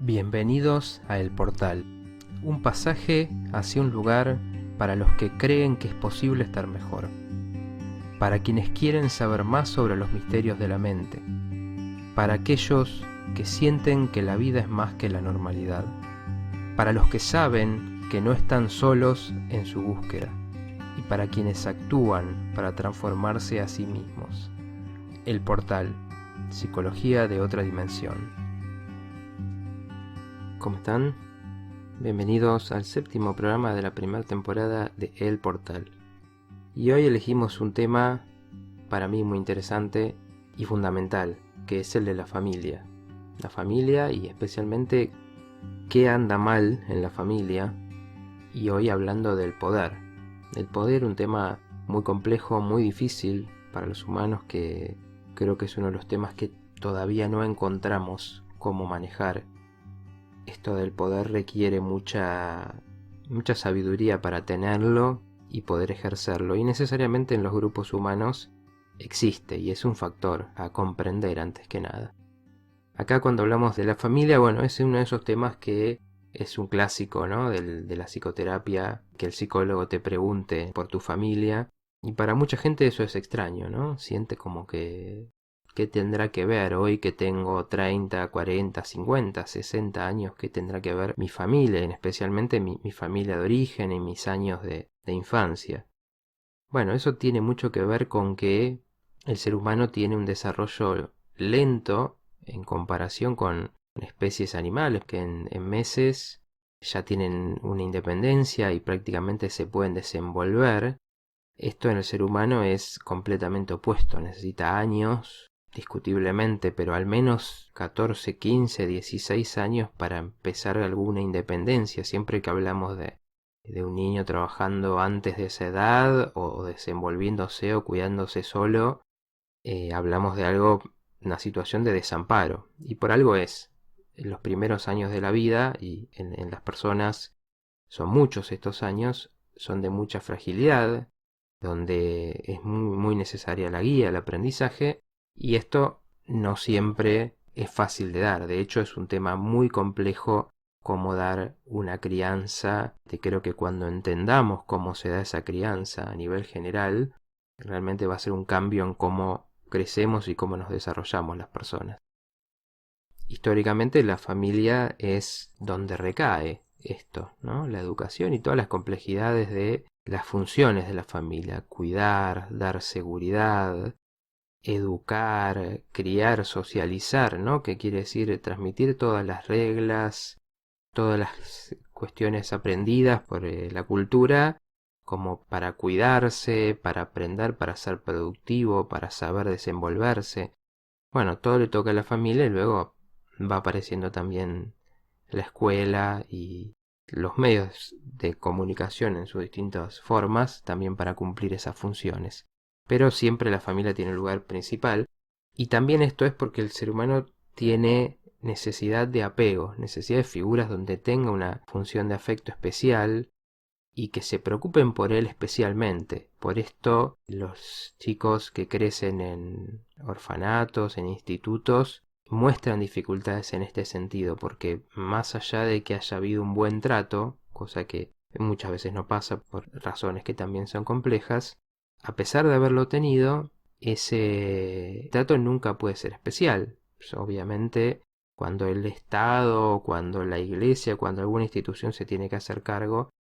Bienvenidos a El Portal, un pasaje hacia un lugar para los que creen que es posible estar mejor, para quienes quieren saber más sobre los misterios de la mente, para aquellos que sienten que la vida es más que la normalidad, para los que saben que no están solos en su búsqueda y para quienes actúan para transformarse a sí mismos. El Portal, psicología de otra dimensión. ¿Cómo están? Bienvenidos al séptimo programa de la primera temporada de El Portal. Y hoy elegimos un tema para mí muy interesante y fundamental, que es el de la familia. La familia y especialmente qué anda mal en la familia. Y hoy hablando del poder. El poder, un tema muy complejo, muy difícil para los humanos, que creo que es uno de los temas que todavía no encontramos cómo manejar. Esto del poder requiere mucha sabiduría para tenerlo y poder ejercerlo, y necesariamente en los grupos humanos existe y es un factor a comprender antes que nada. Acá cuando hablamos de la familia, bueno, es uno de esos temas que es un clásico, ¿no? de la psicoterapia, que el psicólogo te pregunte por tu familia, y para mucha gente eso es extraño, ¿no? Siente como que ¿qué tendrá que ver hoy que tengo 30, 40, 50, 60 años? ¿Qué tendrá que ver mi familia, especialmente mi familia de origen y mis años de infancia? Bueno, eso tiene mucho que ver con que el ser humano tiene un desarrollo lento en comparación con especies animales que en meses ya tienen una independencia y prácticamente se pueden desenvolver. Esto en el ser humano es completamente opuesto, necesita años, discutiblemente, pero al menos 14, 15, 16 años para empezar alguna independencia. Siempre que hablamos de un niño trabajando antes de esa edad o desenvolviéndose o cuidándose solo, hablamos de algo, una situación de desamparo. Y por algo es. En los primeros años de la vida y en las personas, son muchos estos años, son de mucha fragilidad, donde es muy necesaria la guía, el aprendizaje, y esto no siempre es fácil de dar. De hecho, es un tema muy complejo cómo dar una crianza. Creo que cuando entendamos cómo se da esa crianza a nivel general, realmente va a ser un cambio en cómo crecemos y cómo nos desarrollamos las personas. Históricamente la familia es donde recae esto, ¿no? La educación y todas las complejidades de las funciones de la familia: cuidar, dar seguridad, educar, criar, socializar, ¿no? Que quiere decir transmitir todas las reglas, todas las cuestiones aprendidas por la cultura, como para cuidarse, para aprender, para ser productivo, para saber desenvolverse. Bueno, todo le toca a la familia y luego va apareciendo también la escuela y los medios de comunicación en sus distintas formas también para cumplir esas funciones. Pero siempre la familia tiene un lugar principal, y también esto es porque el ser humano tiene necesidad de apego, necesidad de figuras donde tenga una función de afecto especial y que se preocupen por él especialmente. Por esto los chicos que crecen en orfanatos, en institutos, muestran dificultades en este sentido, porque más allá de que haya habido un buen trato, cosa que muchas veces no pasa por razones que también son complejas, a pesar de haberlo tenido, ese trato nunca puede ser especial. Pues obviamente, cuando el Estado, cuando la Iglesia, cuando alguna institución se tiene que hacer cargo,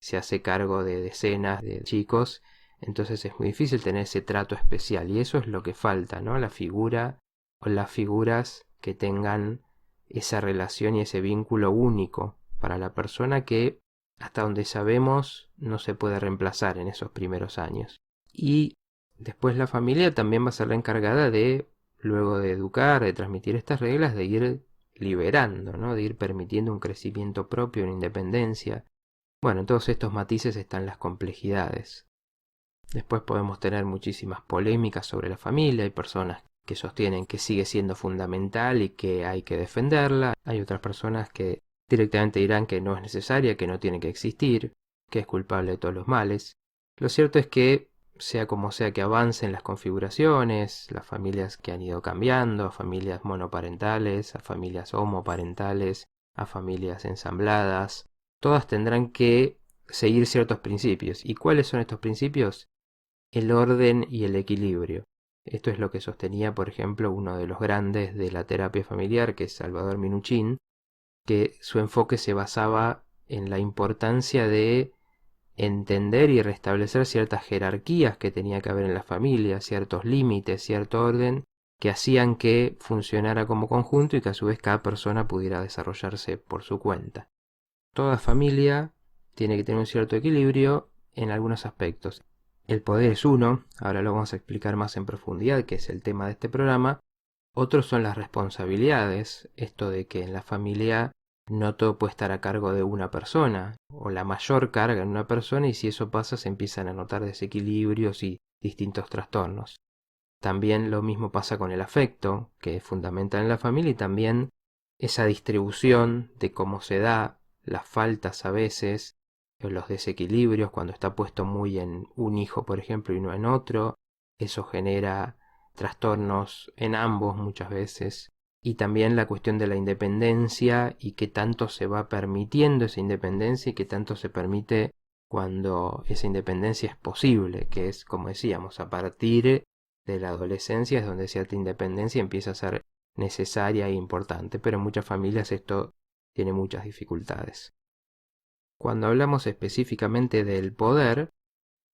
se hace cargo de decenas de chicos, entonces es muy difícil tener ese trato especial, y eso es lo que falta, ¿no? La figura o las figuras que tengan esa relación y ese vínculo único para la persona, que hasta donde sabemos no se puede reemplazar en esos primeros años. Y después la familia también va a ser la encargada de, luego de educar, de transmitir estas reglas, de ir liberando, ¿no? De ir permitiendo un crecimiento propio, una independencia. Bueno, en todos estos matices están las complejidades. Después podemos tener muchísimas polémicas sobre la familia. Hay personas que sostienen que sigue siendo fundamental y que hay que defenderla. Hay otras personas que directamente dirán que no es necesaria, que no tiene que existir, que es culpable de todos los males. Lo cierto es que, sea como sea que avancen las configuraciones, las familias que han ido cambiando, a familias monoparentales, a familias homoparentales, a familias ensambladas. Todas tendrán que seguir ciertos principios. ¿Y cuáles son estos principios? El orden y el equilibrio. Esto es lo que sostenía, por ejemplo, uno de los grandes de la terapia familiar, que es Salvador Minuchin, que su enfoque se basaba en la importancia de entender y restablecer ciertas jerarquías que tenía que haber en la familia, ciertos límites, cierto orden, que hacían que funcionara como conjunto y que a su vez cada persona pudiera desarrollarse por su cuenta. Toda familia tiene que tener un cierto equilibrio en algunos aspectos. El poder es uno, ahora lo vamos a explicar más en profundidad, que es el tema de este programa. Otros son las responsabilidades, esto de que en la familia no todo puede estar a cargo de una persona, o la mayor carga en una persona, y si eso pasa se empiezan a notar desequilibrios y distintos trastornos. También lo mismo pasa con el afecto, que es fundamental en la familia, y también esa distribución de cómo se da, las faltas a veces, los desequilibrios cuando está puesto muy en un hijo, por ejemplo, y no en otro, eso genera trastornos en ambos muchas veces. Y también la cuestión de la independencia y qué tanto se va permitiendo esa independencia y qué tanto se permite cuando esa independencia es posible, que es, como decíamos, a partir de la adolescencia es donde cierta independencia empieza a ser necesaria e importante, pero en muchas familias esto tiene muchas dificultades. Cuando hablamos específicamente del poder,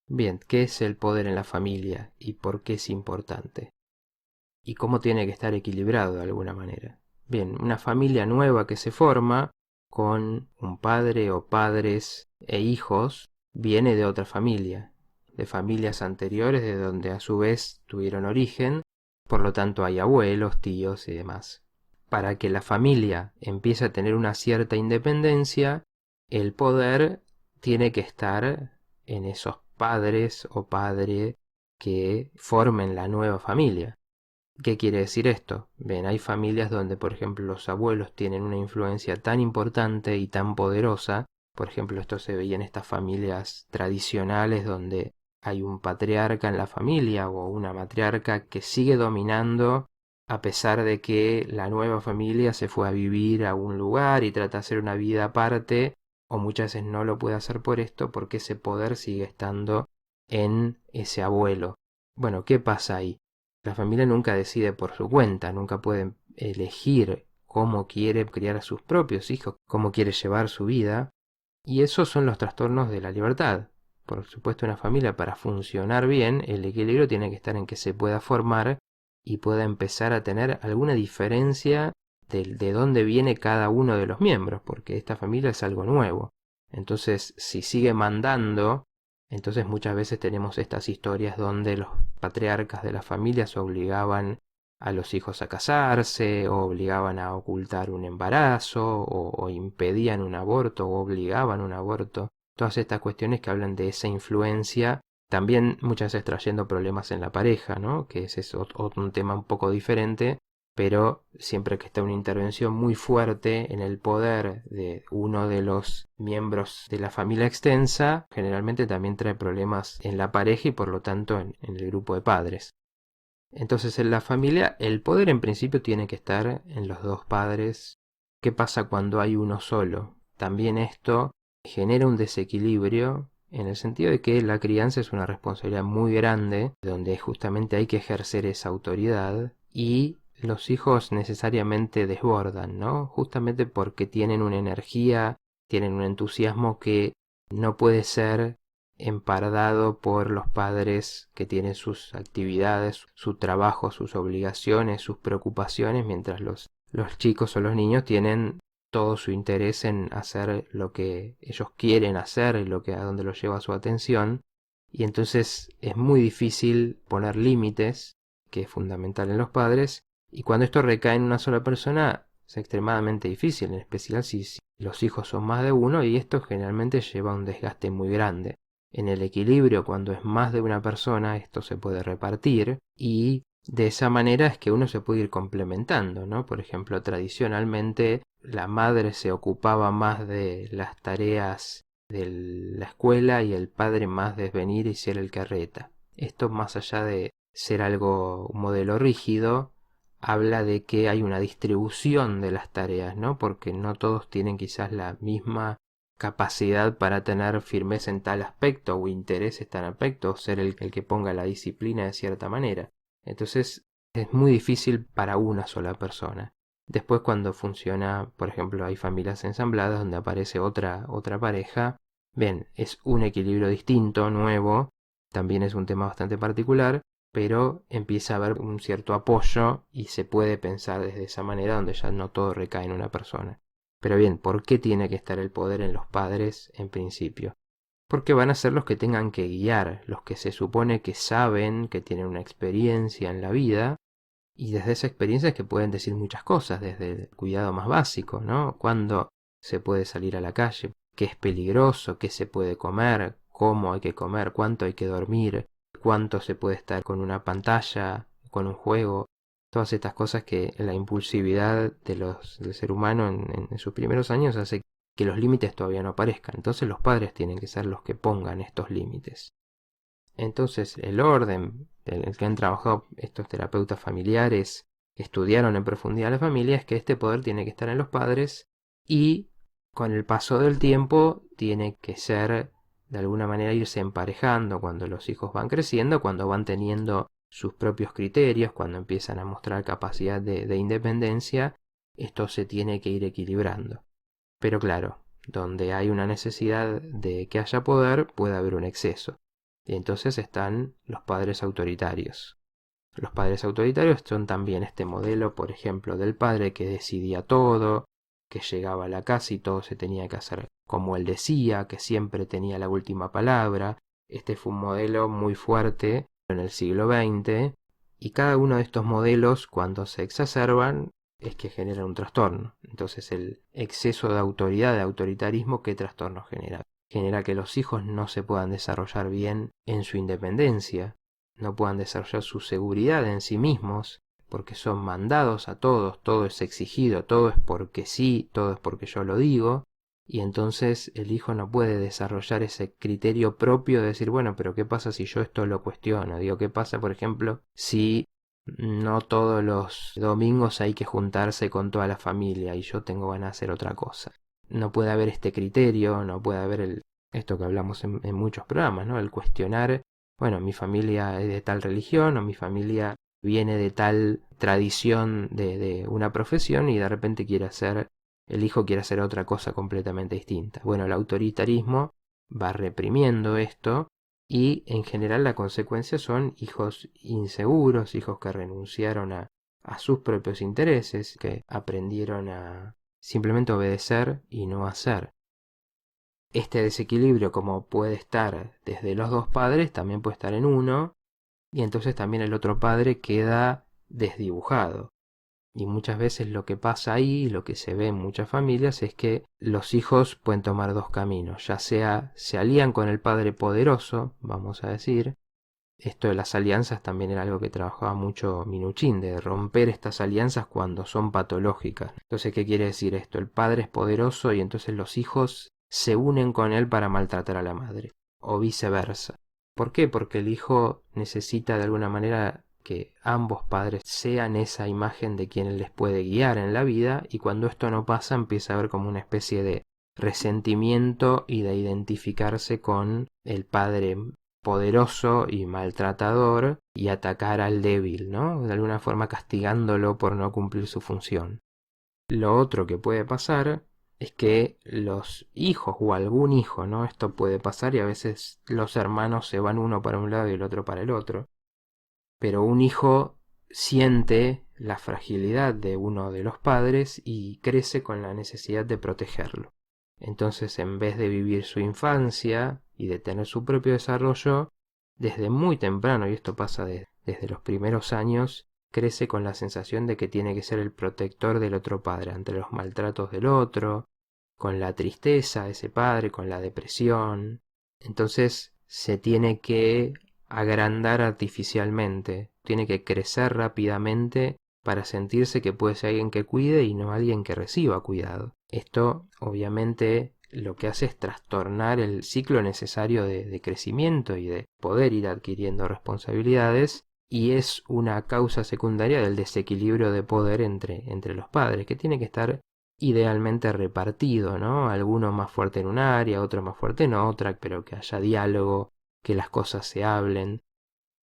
bien, ¿qué es el poder en la familia y por qué es importante? ¿Y cómo tiene que estar equilibrado de alguna manera? Bien, una familia nueva que se forma con un padre o padres e hijos viene de otra familia, de familias anteriores de donde a su vez tuvieron origen, por lo tanto hay abuelos, tíos y demás. Para que la familia empiece a tener una cierta independencia, el poder tiene que estar en esos padres o padre que formen la nueva familia. ¿Qué quiere decir esto? Bien, hay familias donde, por ejemplo, los abuelos tienen una influencia tan importante y tan poderosa. Por ejemplo, esto se veía en estas familias tradicionales donde hay un patriarca en la familia o una matriarca que sigue dominando a pesar de que la nueva familia se fue a vivir a un lugar y trata de hacer una vida aparte, o muchas veces no lo puede hacer por esto porque ese poder sigue estando en ese abuelo. Bueno, ¿qué pasa ahí? La familia nunca decide por su cuenta, nunca puede elegir cómo quiere criar a sus propios hijos, cómo quiere llevar su vida. Y esos son los trastornos de la libertad. Por supuesto, una familia para funcionar bien, el equilibrio tiene que estar en que se pueda formar y pueda empezar a tener alguna diferencia de dónde viene cada uno de los miembros, porque esta familia es algo nuevo. Entonces, si sigue mandando, entonces muchas veces tenemos estas historias donde los patriarcas de las familias obligaban a los hijos a casarse, o obligaban a ocultar un embarazo, o impedían un aborto, o obligaban un aborto. Todas estas cuestiones que hablan de esa influencia, también muchas veces trayendo problemas en la pareja, ¿no? Que ese es un tema un poco diferente, pero siempre que está una intervención muy fuerte en el poder de uno de los miembros de la familia extensa, generalmente también trae problemas en la pareja y por lo tanto en el grupo de padres. Entonces en la familia el poder en principio tiene que estar en los dos padres. ¿Qué pasa cuando hay uno solo? También esto genera un desequilibrio en el sentido de que la crianza es una responsabilidad muy grande, donde justamente hay que ejercer esa autoridad y los hijos necesariamente desbordan, ¿no? Justamente porque tienen una energía, tienen un entusiasmo que no puede ser empardado por los padres que tienen sus actividades, su trabajo, sus obligaciones, sus preocupaciones, mientras los chicos o los niños tienen todo su interés en hacer lo que ellos quieren hacer y lo que a donde los lleva su atención. Y entonces es muy difícil poner límites, que es fundamental en los padres, y cuando esto recae en una sola persona es extremadamente difícil, en especial si los hijos son más de uno, y esto generalmente lleva a un desgaste muy grande. En el equilibrio, cuando es más de una persona, esto se puede repartir y de esa manera es que uno se puede ir complementando, ¿no? Por ejemplo, tradicionalmente la madre se ocupaba más de las tareas de la escuela y el padre más de venir y ser el que reta. Esto, más allá de ser algo, un modelo rígido, habla de que hay una distribución de las tareas, ¿no? Porque no todos tienen quizás la misma capacidad para tener firmeza en tal aspecto o interés en tal aspecto, o ser el que ponga la disciplina de cierta manera. Entonces es muy difícil para una sola persona. Después cuando funciona, por ejemplo, hay familias ensambladas donde aparece otra pareja, bien, es un equilibrio distinto, nuevo, también es un tema bastante particular, pero empieza a haber un cierto apoyo y se puede pensar desde esa manera donde ya no todo recae en una persona. Pero bien, ¿por qué tiene que estar el poder en los padres en principio? Porque van a ser los que tengan que guiar, los que se supone que saben, que tienen una experiencia en la vida, y desde esa experiencia es que pueden decir muchas cosas, desde el cuidado más básico, ¿no? Cuándo se puede salir a la calle, qué es peligroso, qué se puede comer, cómo hay que comer, cuánto hay que dormir, cuánto se puede estar con una pantalla, con un juego, todas estas cosas que la impulsividad del ser humano en sus primeros años hace que los límites todavía no aparezcan. Entonces los padres tienen que ser los que pongan estos límites. Entonces el orden, el que han trabajado estos terapeutas familiares, que estudiaron en profundidad la familia, es que este poder tiene que estar en los padres y con el paso del tiempo tiene que ser, de alguna manera, irse emparejando cuando los hijos van creciendo, cuando van teniendo sus propios criterios, cuando empiezan a mostrar capacidad de independencia, esto se tiene que ir equilibrando. Pero claro, donde hay una necesidad de que haya poder, puede haber un exceso. Y entonces están los padres autoritarios. Los padres autoritarios son también este modelo, por ejemplo, del padre que decidía todo, que llegaba a la casa y todo se tenía que hacer como él decía, que siempre tenía la última palabra. Este fue un modelo muy fuerte en el siglo XX y cada uno de estos modelos, cuando se exacerban, es que genera un trastorno. Entonces el exceso de autoridad, de autoritarismo, ¿qué trastorno genera? Genera que los hijos no se puedan desarrollar bien en su independencia, no puedan desarrollar su seguridad en sí mismos, porque son mandados a todos, todo es exigido, todo es porque sí, todo es porque yo lo digo, y entonces el hijo no puede desarrollar ese criterio propio de decir, bueno, pero ¿qué pasa si yo esto lo cuestiono? Digo, ¿qué pasa, por ejemplo, si no todos los domingos hay que juntarse con toda la familia y yo tengo ganas de hacer otra cosa? No puede haber este criterio, no puede haber esto que hablamos en muchos programas, ¿no? El cuestionar, bueno, mi familia es de tal religión o mi familia viene de tal tradición de una profesión y de repente el hijo quiere hacer otra cosa completamente distinta. Bueno, el autoritarismo va reprimiendo esto y en general la consecuencia son hijos inseguros, hijos que renunciaron a sus propios intereses, que aprendieron a simplemente obedecer y no hacer. Este desequilibrio, como puede estar desde los dos padres, también puede estar en uno, y entonces también el otro padre queda desdibujado. Y muchas veces lo que pasa ahí, lo que se ve en muchas familias, es que los hijos pueden tomar dos caminos, ya sea se alían con el padre poderoso, vamos a decir. Esto de las alianzas también era algo que trabajaba mucho Minuchin, de romper estas alianzas cuando son patológicas. Entonces, ¿qué quiere decir esto? El padre es poderoso y entonces los hijos se unen con él para maltratar a la madre, o viceversa. ¿Por qué? Porque el hijo necesita de alguna manera que ambos padres sean esa imagen de quien les puede guiar en la vida, y cuando esto no pasa empieza a haber como una especie de resentimiento y de identificarse con el padre poderoso y maltratador y atacar al débil, ¿no? De alguna forma castigándolo por no cumplir su función. Lo otro que puede pasar es que los hijos o algún hijo, ¿no? Esto puede pasar y a veces los hermanos se van uno para un lado y el otro para el otro. Pero un hijo siente la fragilidad de uno de los padres y crece con la necesidad de protegerlo. Entonces, en vez de vivir su infancia y de tener su propio desarrollo, desde muy temprano, y esto pasa desde los primeros años, crece con la sensación de que tiene que ser el protector del otro padre ante los maltratos del otro, con la tristeza de ese padre, con la depresión. Entonces se tiene que agrandar artificialmente, tiene que crecer rápidamente para sentirse que puede ser alguien que cuide y no alguien que reciba cuidado. Esto obviamente lo que hace es trastornar el ciclo necesario de crecimiento y de poder ir adquiriendo responsabilidades, y es una causa secundaria del desequilibrio de poder entre los padres, que tiene que estar idealmente repartido, ¿no? Alguno más fuerte en un área, otro más fuerte en otra, pero que haya diálogo, que las cosas se hablen.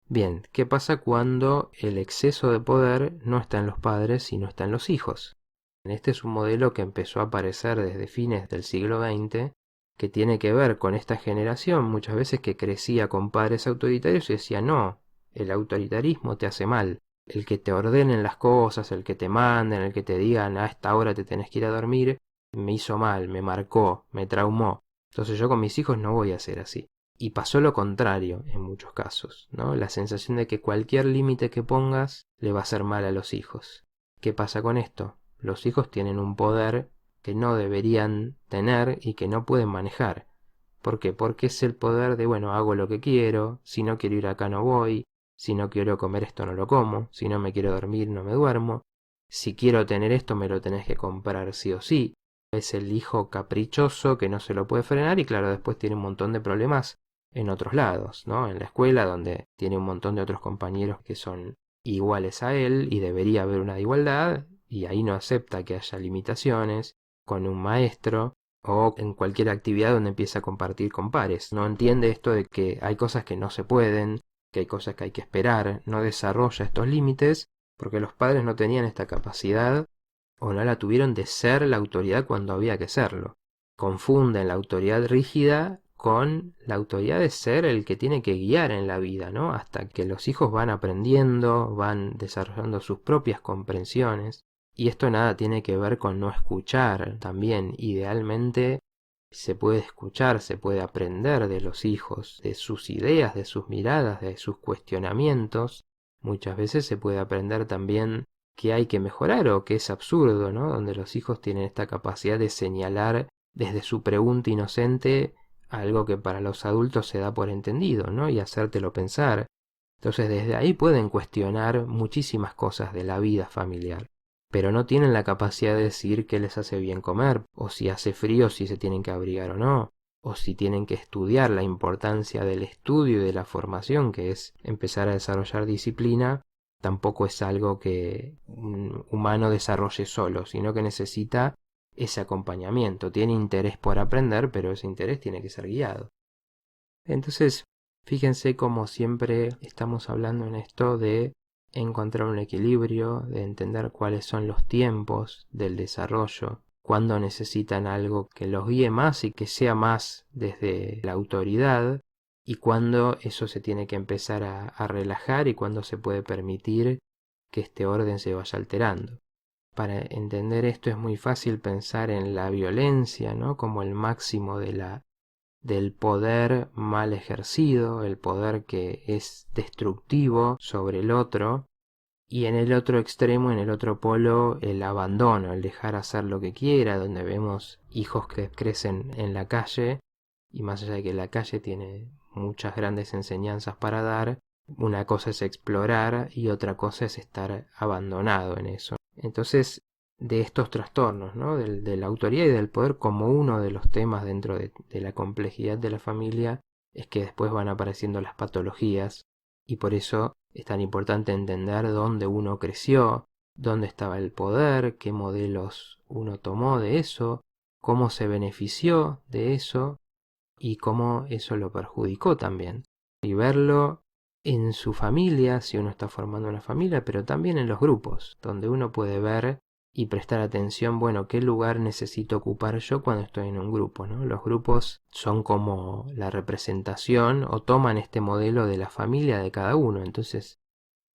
Bien, ¿qué pasa cuando el exceso de poder no está en los padres, sino está en los hijos? Este es un modelo que empezó a aparecer desde fines del siglo XX, que tiene que ver con esta generación, muchas veces que crecía con padres autoritarios y decía, no, el autoritarismo te hace mal. El que te ordenen las cosas, el que te manden, el que te digan a esta hora te tenés que ir a dormir, me hizo mal, me marcó, me traumó. Entonces yo con mis hijos no voy a ser así. Y pasó lo contrario en muchos casos, ¿no? La sensación de que cualquier límite que pongas le va a hacer mal a los hijos. ¿Qué pasa con esto? Los hijos tienen un poder que no deberían tener y que no pueden manejar. ¿Por qué? Porque es el poder de, bueno, hago lo que quiero, si no quiero ir acá no voy, si no quiero comer esto no lo como, si no me quiero dormir no me duermo, si quiero tener esto me lo tenés que comprar sí o sí. Es el hijo caprichoso que no se lo puede frenar y claro, después tiene un montón de problemas en otros lados, ¿no? En la escuela donde tiene un montón de otros compañeros que son iguales a él y debería haber una igualdad y ahí no acepta que haya limitaciones, con un maestro o en cualquier actividad donde empieza a compartir con pares. No entiende esto de que hay cosas que no se pueden, que hay cosas que hay que esperar, no desarrolla estos límites porque los padres no tenían esta capacidad o no la tuvieron de ser la autoridad cuando había que serlo. Confunden la autoridad rígida con la autoridad de ser el que tiene que guiar en la vida, ¿no? Hasta que los hijos van aprendiendo, van desarrollando sus propias comprensiones. Y esto nada tiene que ver con no escuchar. También, idealmente, se puede escuchar, se puede aprender de los hijos, de sus ideas, de sus miradas, de sus cuestionamientos. Muchas veces se puede aprender también que hay que mejorar o que es absurdo, ¿no? Donde los hijos tienen esta capacidad de señalar desde su pregunta inocente algo que para los adultos se da por entendido, ¿no? Y hacértelo pensar. Entonces desde ahí pueden cuestionar muchísimas cosas de la vida familiar, pero no tienen la capacidad de decir qué les hace bien comer, o si hace frío, si se tienen que abrigar o no, o si tienen que estudiar. La importancia del estudio y de la formación, que es empezar a desarrollar disciplina, tampoco es algo que un humano desarrolle solo, sino que necesita ese acompañamiento. Tiene interés por aprender, pero ese interés tiene que ser guiado. Entonces, fíjense cómo siempre estamos hablando en esto de encontrar un equilibrio, de entender cuáles son los tiempos del desarrollo, cuándo necesitan algo que los guíe más y que sea más desde la autoridad, y cuándo eso se tiene que empezar a relajar y cuándo se puede permitir que este orden se vaya alterando. Para entender esto es muy fácil pensar en la violencia, ¿no? Como el máximo del poder mal ejercido, el poder que es destructivo sobre el otro, y en el otro extremo, en el otro polo, el abandono, el dejar hacer lo que quiera, donde vemos hijos que crecen en la calle, y más allá de que la calle tiene muchas grandes enseñanzas para dar, una cosa es explorar y otra cosa es estar abandonado en eso. Entonces, de estos trastornos, ¿no? De la autoridad y del poder como uno de los temas dentro de la complejidad de la familia, es que después van apareciendo las patologías, y por eso es tan importante entender dónde uno creció, dónde estaba el poder, qué modelos uno tomó de eso, cómo se benefició de eso y cómo eso lo perjudicó también. Y verlo en su familia, si uno está formando una familia, pero también en los grupos, donde uno puede ver y prestar atención, bueno, qué lugar necesito ocupar yo cuando estoy en un grupo, ¿no? Los grupos son como la representación o toman este modelo de la familia de cada uno. Entonces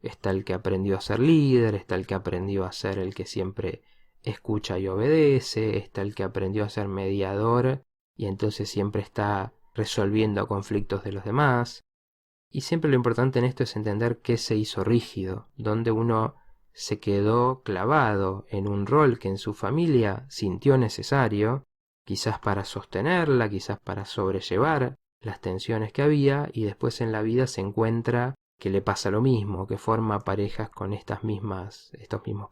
está el que aprendió a ser líder, está el que aprendió a ser el que siempre escucha y obedece, está el que aprendió a ser mediador y entonces siempre está resolviendo conflictos de los demás. Y siempre lo importante en esto es entender qué se hizo rígido, dónde uno se quedó clavado en un rol que en su familia sintió necesario, quizás para sostenerla, quizás para sobrellevar las tensiones que había, y después en la vida se encuentra que le pasa lo mismo, que forma parejas con estos mismos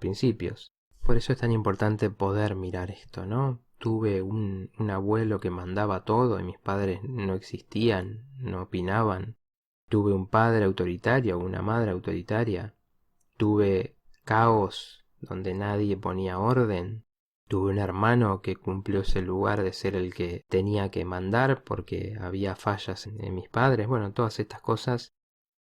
principios. Por eso es tan importante poder mirar esto, ¿no? Tuve un abuelo que mandaba todo y mis padres no existían, no opinaban. Tuve un padre autoritario, una madre autoritaria. Tuve caos donde nadie ponía orden. Tuve un hermano que cumplió ese lugar de ser el que tenía que mandar porque había fallas en mis padres. Bueno, todas estas cosas,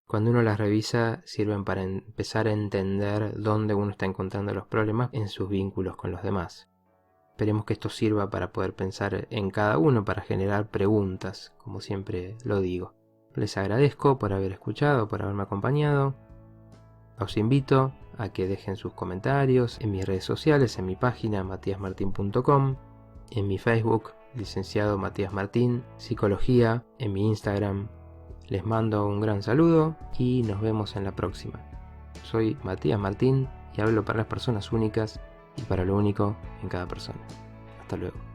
cuando uno las revisa, sirven para empezar a entender dónde uno está encontrando los problemas en sus vínculos con los demás. Esperemos que esto sirva para poder pensar en cada uno, para generar preguntas, como siempre lo digo. Les agradezco por haber escuchado, por haberme acompañado. Os invito a que dejen sus comentarios en mis redes sociales, en mi página matiasmartin.com, en mi Facebook, licenciado Matías Martín, Psicología, en mi Instagram. Les mando un gran saludo y nos vemos en la próxima. Soy Matías Martín y hablo para las personas únicas y para lo único en cada persona. Hasta luego.